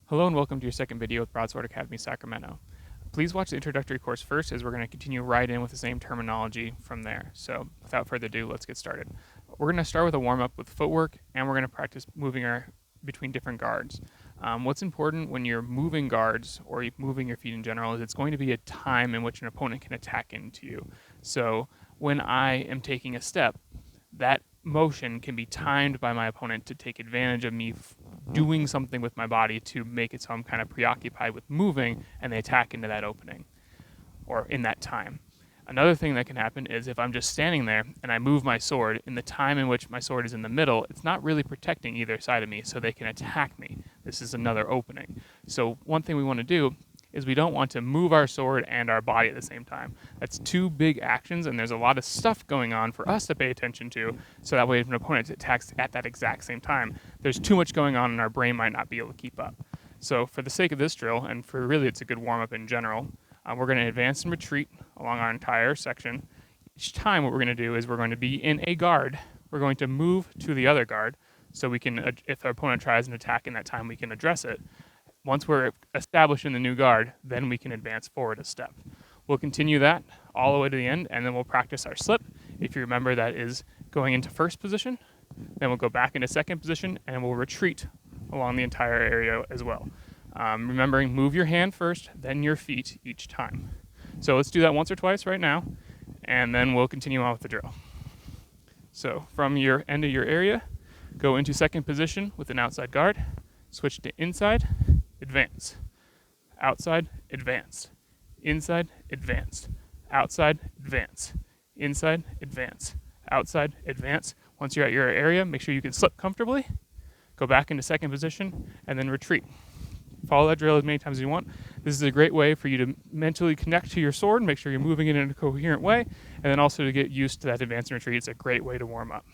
Hello and welcome to your second video with Broadsword Academy Sacramento. Please watch the introductory course first, as we're going to continue right in with the same terminology from there. So without further ado, let's get started. We're going to start with a warm-up with footwork, and we're going to practice moving between different guards. What's important when you're moving guards or moving your feet in general is it's going to be a time in which an opponent can attack into you. So when I am taking a step, that motion can be timed by my opponent to take advantage of me doing something with my body to make it so I'm kind of preoccupied with moving and they attack into that opening or in that time. Another thing that can happen is if I'm just standing there and I move my sword, in the time in which my sword is in the middle, it's not really protecting either side of me, so they can attack me. This is another opening. So one thing we want to do is we don't want to move our sword and our body at the same time. That's two big actions, and there's a lot of stuff going on for us to pay attention to, so that way if an opponent attacks at that exact same time, there's too much going on and our brain might not be able to keep up. So for the sake of this drill, and for really it's a good warm-up in general, we're going to advance and retreat along our entire section. Each time what we're going to do is we're going to be in a guard. We're going to move to the other guard, so we can, if our opponent tries an attack in that time, we can address it. Once we're established in the new guard, then we can advance forward a step. We'll continue that all the way to the end, and then we'll practice our slip. If you remember, that is going into first position, then we'll go back into second position, and we'll retreat along the entire area as well. Remembering, move your hand first, then your feet each time. So let's do that once or twice right now, and then we'll continue on with the drill. So from your end of your area, go into second position with an outside guard, switch to inside, advance, outside, advance, inside, advance, outside, advance, inside, advance, outside, advance. Once you're at your area, make sure you can slip comfortably, go back into second position, and then retreat. Follow that drill as many times as you want. This is a great way for you to mentally connect to your sword, make sure you're moving it in a coherent way, and then also to get used to that advance and retreat. It's a great way to warm up.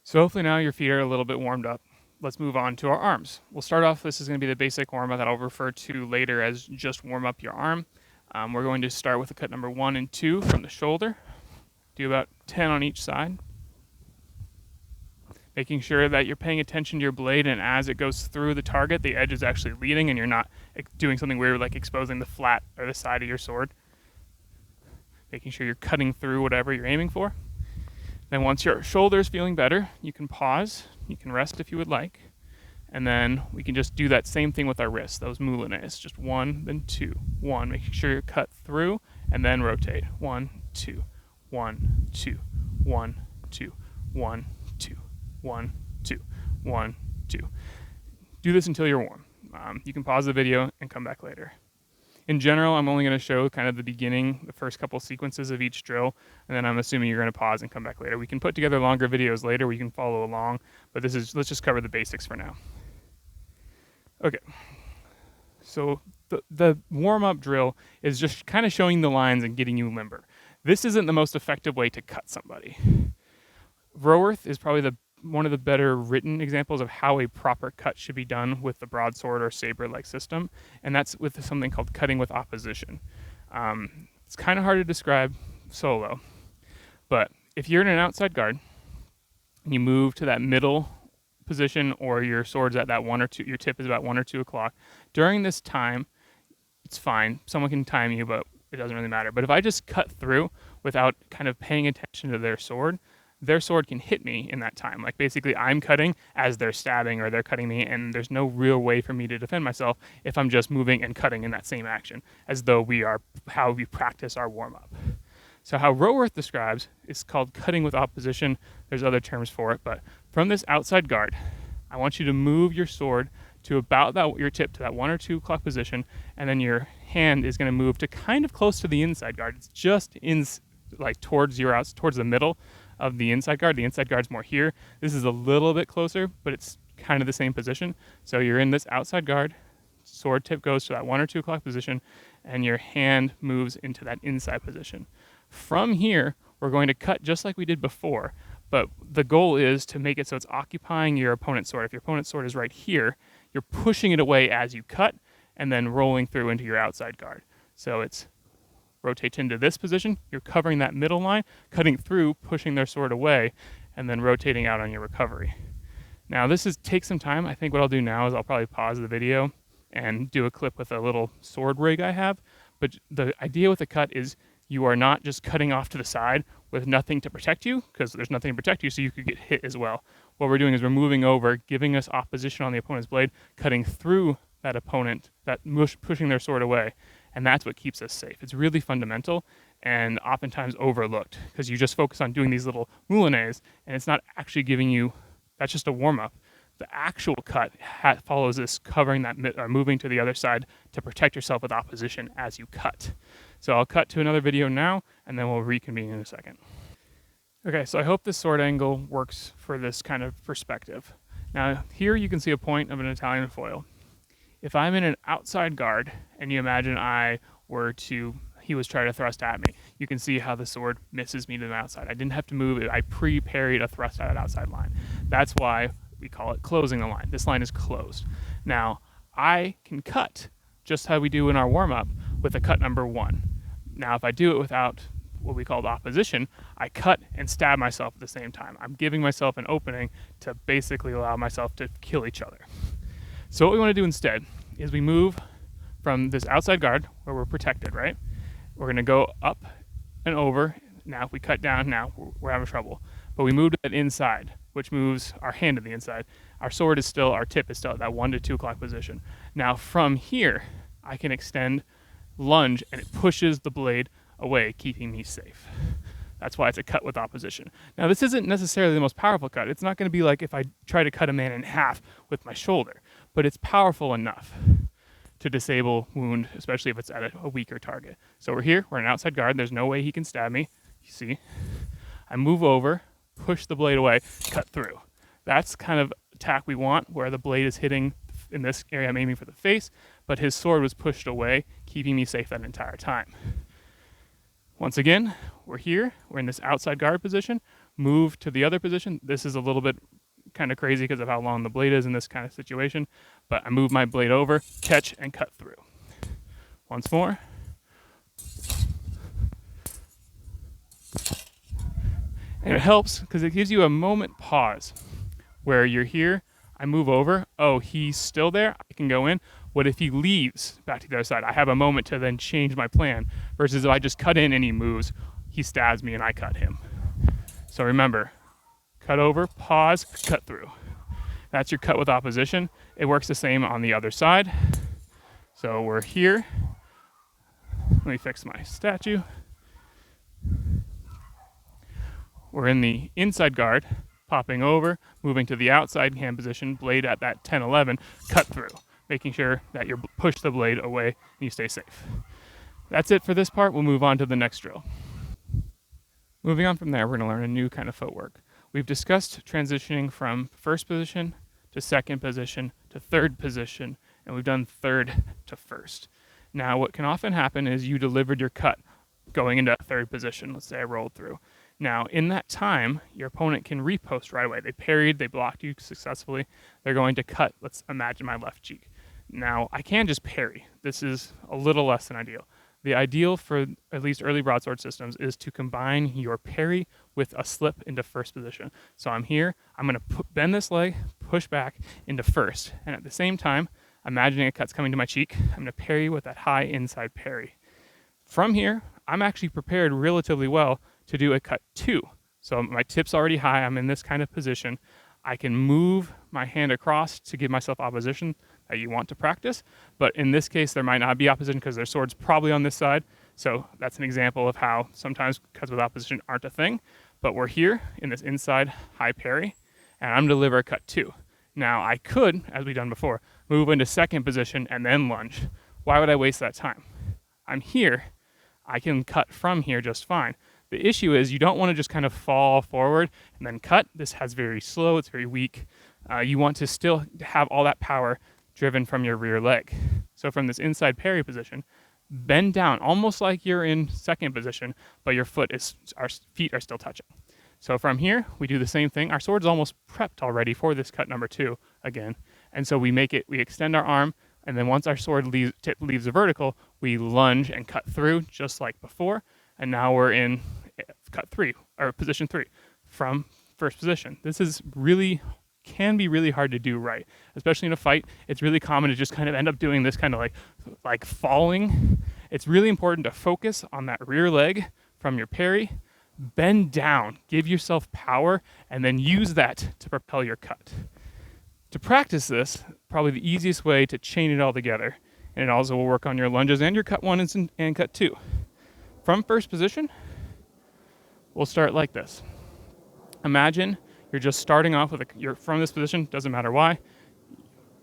So hopefully now your feet are a little bit warmed up. Let's move on to our arms. We'll start off, this is going to be the basic warm-up that I'll refer to later as just warm up your arm. We're going to start with a cut number 1 and 2 from the shoulder. Do about 10 on each side. Making sure that you're paying attention to your blade, and as it goes through the target, the edge is actually leading and you're not doing something weird like exposing the flat or the side of your sword. Making sure you're cutting through whatever you're aiming for. Then once your shoulder is feeling better, you can pause, you can rest if you would like, and then we can just do that same thing with our wrists, those moulines, just 1, then 2, 1, making sure you're cut through, and then rotate, 1, 2, 1, 2, 1, 2, 1, 2, 1, 2, 1, 2. Do this until you're warm. You can pause the video and come back later. In general, I'm only going to show kind of the beginning, the first couple sequences of each drill, and then I'm assuming you're going to pause and come back later. We can put together longer videos later where you can follow along, but let's just cover the basics for now. Okay, so the warm-up drill is just kind of showing the lines and getting you limber. This isn't the most effective way to cut somebody. Roworth is probably one of the better written examples of how a proper cut should be done with the broadsword or saber-like system, and that's with something called cutting with opposition. It's kind of hard to describe solo, but if you're in an outside guard and you move to that middle position, or your sword's at that 1 or 2, your tip is about 1 or 2 o'clock, during this time, it's fine. Someone can time you, but it doesn't really matter. But if I just cut through without kind of paying attention to their sword can hit me in that time. Like basically I'm cutting as they're stabbing or they're cutting me, and there's no real way for me to defend myself if I'm just moving and cutting in that same action, as though how we practice our warm-up. So how Roworth describes is called cutting with opposition. There's other terms for it, but from this outside guard, I want you to move your sword to about your tip to that 1 or 2 o'clock position, and then your hand is going to move to kind of close to the inside guard. It's just towards the middle of the inside guard. The inside guard's more here. This is a little bit closer, but it's kind of the same position. So you're in this outside guard, sword tip goes to that 1 or 2 o'clock position, and your hand moves into that inside position. From here, we're going to cut just like we did before, but the goal is to make it so it's occupying your opponent's sword. If your opponent's sword is right here, you're pushing it away as you cut, and then rolling through into your outside guard. So it's rotate into this position, you're covering that middle line, cutting through, pushing their sword away, and then rotating out on your recovery. Now this takes some time. I think what I'll do now is I'll probably pause the video and do a clip with a little sword rig I have. But the idea with the cut is you are not just cutting off to the side with nothing to protect you, because there's nothing to protect you, so you could get hit as well. What we're doing is we're moving over, giving us opposition on the opponent's blade, cutting through that opponent, pushing their sword away, and that's what keeps us safe. It's really fundamental and oftentimes overlooked because you just focus on doing these little moulinets, and it's not actually giving you, that's just a warm-up. The actual cut follows this, covering that, or moving to the other side to protect yourself with opposition as you cut. So I'll cut to another video now, and then we'll reconvene in a second. Okay, so I hope this sword angle works for this kind of perspective. Now, here you can see a point of an Italian foil. If I'm in an outside guard, and you imagine he was trying to thrust at me, you can see how the sword misses me to the outside. I didn't have to move it. I pre-parried a thrust at that outside line. That's why we call it closing the line. This line is closed. Now, I can cut just how we do in our warm-up with a cut number 1. Now, if I do it without what we call the opposition, I cut and stab myself at the same time. I'm giving myself an opening to basically allow myself to kill each other. So what we want to do instead is we move from this outside guard where we're protected, right? We're going to go up and over. Now, if we cut down, now we're having trouble. But we move to that inside, which moves our hand to the inside. Our tip is still at that 1 to 2 o'clock position. Now, from here, I can extend, lunge, and it pushes the blade away, keeping me safe. That's why it's a cut with opposition. Now, this isn't necessarily the most powerful cut. It's not going to be like if I try to cut a man in half with my shoulder, but it's powerful enough to disable wound, especially if it's at a weaker target. So we're here, we're an outside guard. There's no way he can stab me. You see? I move over, push the blade away, cut through. That's kind of attack we want, where the blade is hitting, in this area I'm aiming for the face, but his sword was pushed away, keeping me safe that entire time. Once again, we're here, we're in this outside guard position, move to the other position. This is a little bit kind of crazy because of how long the blade is in this kind of situation, but I move my blade over, catch, and cut through. Once more. And it helps because it gives you a moment pause where you're here, I move over, oh, he's still there, I can go in. What if he leaves back to the other side? I have a moment to then change my plan, versus if I just cut in and he moves, he stabs me and I cut him. So remember, cut over, pause, cut through. That's your cut with opposition. It works the same on the other side. So we're here. Let me fix my statue. We're in the inside guard, popping over, moving to the outside hand position, blade at that 10-11, cut through, making sure that you push the blade away and you stay safe. That's it for this part. We'll move on to the next drill. Moving on from there, we're going to learn a new kind of footwork. We've discussed transitioning from first position to second position to third position, and we've done third to first. Now, what can often happen is you delivered your cut going into third position. Let's say I rolled through. Now, in that time, your opponent can repost right away. They parried, they blocked you successfully. They're going to cut, let's imagine my left cheek. Now, I can just parry. This is a little less than ideal. The ideal for at least early broadsword systems is to combine your parry with a slip into first position. So I'm here, I'm going to bend this leg, push back into first, and at the same time, imagining a cut's coming to my cheek, I'm going to parry with that high inside parry. From here, I'm actually prepared relatively well to do a cut 2. So my tip's already high, I'm in this kind of position. I can move my hand across to give myself opposition that you want to practice, but in this case there might not be opposition because their sword's probably on this side. So that's an example of how sometimes cuts with opposition aren't a thing, but we're here in this inside high parry, and I'm going to deliver a cut 2. Now I could, as we've done before, move into second position and then lunge. Why would I waste that time? I'm here, I can cut from here just fine. The issue is you don't want to just kind of fall forward and then cut. This has very slow, it's very weak. You want to still have all that power driven from your rear leg. So from this inside parry position, bend down almost like you're in second position, but our feet are still touching. So from here, we do the same thing. Our sword's almost prepped already for this cut number 2 again. And so we extend our arm, and then once our sword tip leaves the vertical, we lunge and cut through just like before. And now we're in cut 3, or position 3, from first position. This is really can be really hard to do right, especially in a fight. It's really common to just kind of end up doing this kind of like falling. It's really important to focus on that rear leg from your parry, bend down, give yourself power, and then use that to propel your cut. To practice this, probably the easiest way to chain it all together, and it also will work on your lunges and your cut 1 and cut 2. From first position, we'll start like this. Imagine you're just starting off with you're from this position, doesn't matter why.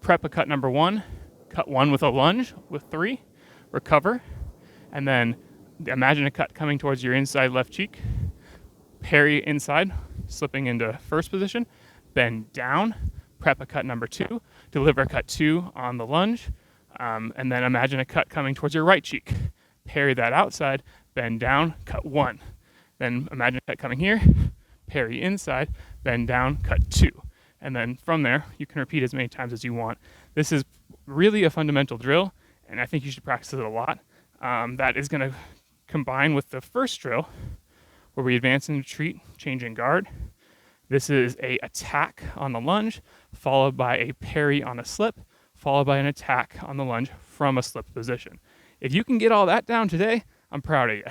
Prep a cut number 1, cut 1 with a lunge with 3, recover, and then imagine a cut coming towards your inside left cheek. Parry inside, slipping into first position, bend down, prep a cut number 2, deliver a cut 2 on the lunge, and then imagine a cut coming towards your right cheek. Parry that outside, bend down, cut 1. Then imagine a cut coming here, parry inside, bend down, cut 2. And then from there, you can repeat as many times as you want. This is really a fundamental drill, and I think you should practice it a lot. That is going to combine with the first drill, where we advance and retreat, changing guard. This is a attack on the lunge, followed by a parry on a slip, followed by an attack on the lunge from a slip position. If you can get all that down today, I'm proud of you.